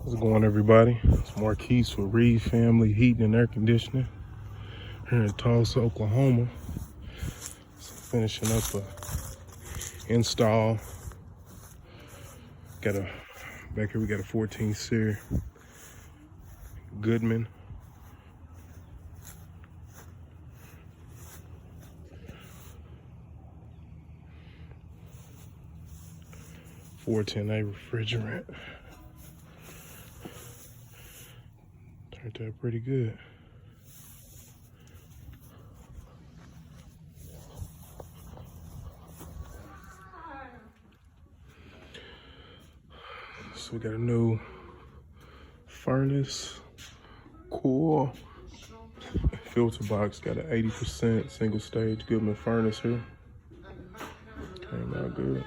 How's it going, everybody? It's Marquise with Reed Family Heating and Air Conditioning here in Tulsa, Oklahoma. So finishing up a install. Back here we got a 14 series Goodman. $410A refrigerant. Turned out pretty good. So we got a new furnace, coil, filter box. Got an 80% single stage Goodman furnace here. Came out good.